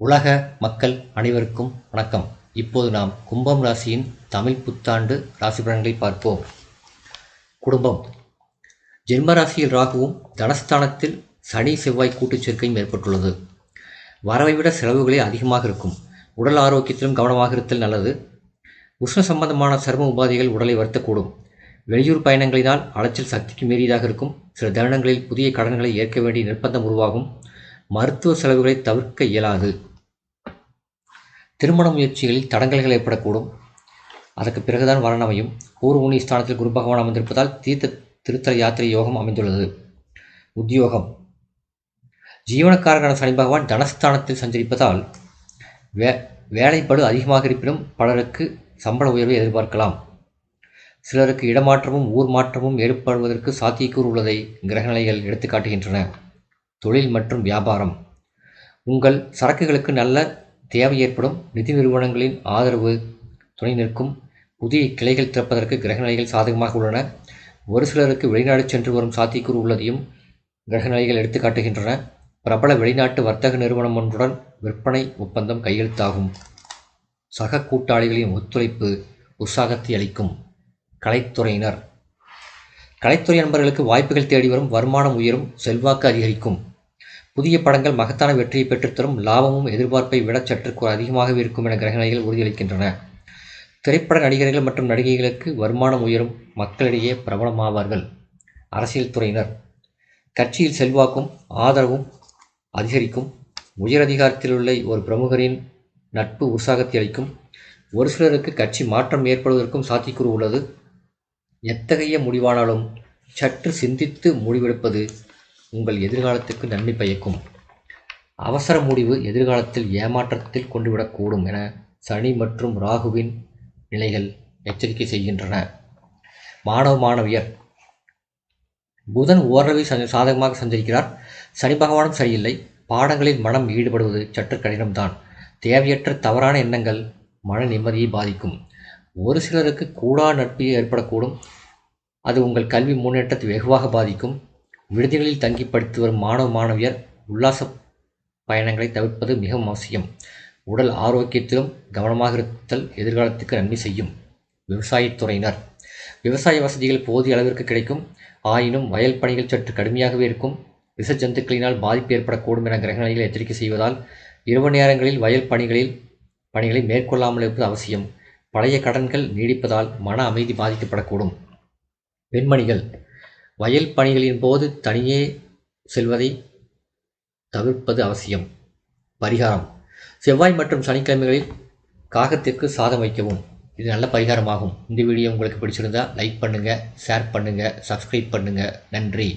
உலக மக்கள் அனைவருக்கும் வணக்கம். இப்போது நாம் கும்பம் ராசியின் தமிழ் புத்தாண்டு ராசி பலன்களை பார்ப்போம். குடும்பம். ஜென்ம ராசியில் ராகுவும் தனஸ்தானத்தில் சனி செவ்வாய் கூட்டுச் சேர்க்கையும் ஏற்பட்டுள்ளது. வரவை விட செலவுகளே அதிகமாக இருக்கும். உடல் ஆரோக்கியத்திலும் கவனமாக இருத்தல் நல்லது. உஷ்ண சம்பந்தமான சர்ம உபாதைகள் உடலை வருத்தக்கூடும். வெளியூர் பயணங்களினால் அலைச்சல் சக்திக்கு மீறியதாக இருக்கும். சில தருணங்களில் புதிய கடன்களை ஏற்க வேண்டிய நிர்பந்தம் உருவாகும். மருத்துவ செலவுகளை தவிர்க்க இயலாது. திருமண முயற்சிகளில் தடங்கல்கள் ஏற்படக்கூடும். அதற்கு பிறகுதான் வரன் அமையும். பூர்வ ஸ்தானத்தில் குரு பகவான் அமர்ந்திருப்பதால் திருத்தல யாத்திரை யோகம் அமைந்துள்ளது. உத்தியோகம். ஜீவனக்காரரான சனி பகவான் தனஸ்தானத்தில் சஞ்சரிப்பதால் வேலைப்படு அதிகமாக இருப்பினும் பலருக்கு சம்பள உயர்வை எதிர்பார்க்கலாம். சிலருக்கு இடமாற்றமும் ஊர் மாற்றமும் ஏற்படுவதற்கு சாத்தியக்கூறு உள்ளதை கிரகநிலைகள் எடுத்துக்காட்டுகின்றன. தொழில் மற்றும் வியாபாரம். உங்கள் சரக்குகளுக்கு நல்ல தேவை ஏற்படும். நிதி நிறுவனங்களின் ஆதரவு துணை நிற்கும். புதிய கிளைகள் திறப்பதற்கு கிரகநிலைகள் சாதகமாக உள்ளன. ஒரு சிலருக்கு வெளிநாடு சென்று வரும் சாத்தியக்கூறு உள்ளதையும் கிரகநிலைகள் எடுத்துக்காட்டுகின்றன. பிரபல வெளிநாட்டு வர்த்தக நிறுவனம் ஒன்றுடன் விற்பனை ஒப்பந்தம் கையெழுத்தாகும். சக கூட்டாளிகளின் ஒத்துழைப்பு உற்சாகத்தை அளிக்கும். கலைத்துறையினர். கலைத்துறை நண்பர்களுக்கு வாய்ப்புகள் தேடி வரும். வருமானம் உயரும். செல்வாக்கு அதிகரிக்கும். புதிய படங்கள் மகத்தான வெற்றியை பெற்றுத்தரும். லாபமும் எதிர்பார்ப்பை விட சற்று அதிகமாகவே இருக்கும் என கிரகநிலைகள் உறுதியளிக்கின்றன. திரைப்பட நடிகர்கள் மற்றும் நடிகைகளுக்கு வருமானம் உயரும். மக்களிடையே பிரபலமாவார்கள். அரசியல் துறையினர். கட்சியில் செல்வாக்கும் ஆதரவும் அதிகரிக்கும். உயரதிகாரத்தில் உள்ள ஒரு பிரமுகரின் நட்பு உற்சாகத்தை அளிக்கும். ஒரு சிலருக்கு கட்சி மாற்றம் ஏற்படுவதற்கும் சாத்தியக்கூறு உள்ளது. எத்தகைய முடிவானாலும் சற்று சிந்தித்து முடிவெடுப்பது உங்கள் எதிர்காலத்துக்கு நன்மை பயக்கும். அவசர முடிவு எதிர்காலத்தில் ஏமாற்றத்தில் கொண்டுவிடக்கூடும் என சனி மற்றும் ராகுவின் நிலைகள் எச்சரிக்கை செய்கின்றன. மாணவ மாணவியர். புதன் ஓரளவு சாதகமாக சஞ்சரிக்கிறார். சனி பகவானும் சரியில்லை. பாடங்களில் மனம் ஈடுபடுவது சற்று கடினம்தான். தேவையற்ற தவறான எண்ணங்கள் மன நிம்மதியை பாதிக்கும். ஒரு சிலருக்கு கூடா நட்பு ஏற்படக்கூடும். அது உங்கள் கல்வி முன்னேற்றத்தை வெகுவாக பாதிக்கும். விடுதிகளில் தங்கி படித்து வரும் மாணவ மாணவியர் உல்லாச பயணங்களை தவிர்ப்பது மிகவும் அவசியம். உடல் ஆரோக்கியத்திலும் கவனமாக இருத்தல் எதிர்காலத்துக்கு நன்மை செய்யும். விவசாயத்துறையினர். விவசாய வசதிகள் போதிய அளவிற்கு கிடைக்கும். ஆயினும் வயல் பணிகள் சற்று கடுமையாகவே இருக்கும். விஷ ஜந்துக்களினால் பாதிப்பு ஏற்படக்கூடும் என கிரகநிலைகள் எச்சரிக்கை செய்வதால் இரவு நேரங்களில் வயல் பணிகளை மேற்கொள்ளாமல் இருப்பது அவசியம். பழைய கடன்கள் நீடிப்பதால் மன அமைதி பாதிக்கப்படக்கூடும். பெண்மணிகள். வயல் பணிகளின் போது தனியே செல்வதை தவிர்ப்பது அவசியம். பரிகாரம். செவ்வாய் மற்றும் சனிக்கிழமைகளில் காகத்திற்கு சாதம் வைக்கவும். இது நல்ல பரிகாரமாகும். இந்த வீடியோ உங்களுக்கு பிடிச்சிருந்தா லைக் பண்ணுங்கள், ஷேர் பண்ணுங்கள், சப்ஸ்கிரைப் பண்ணுங்கள். நன்றி.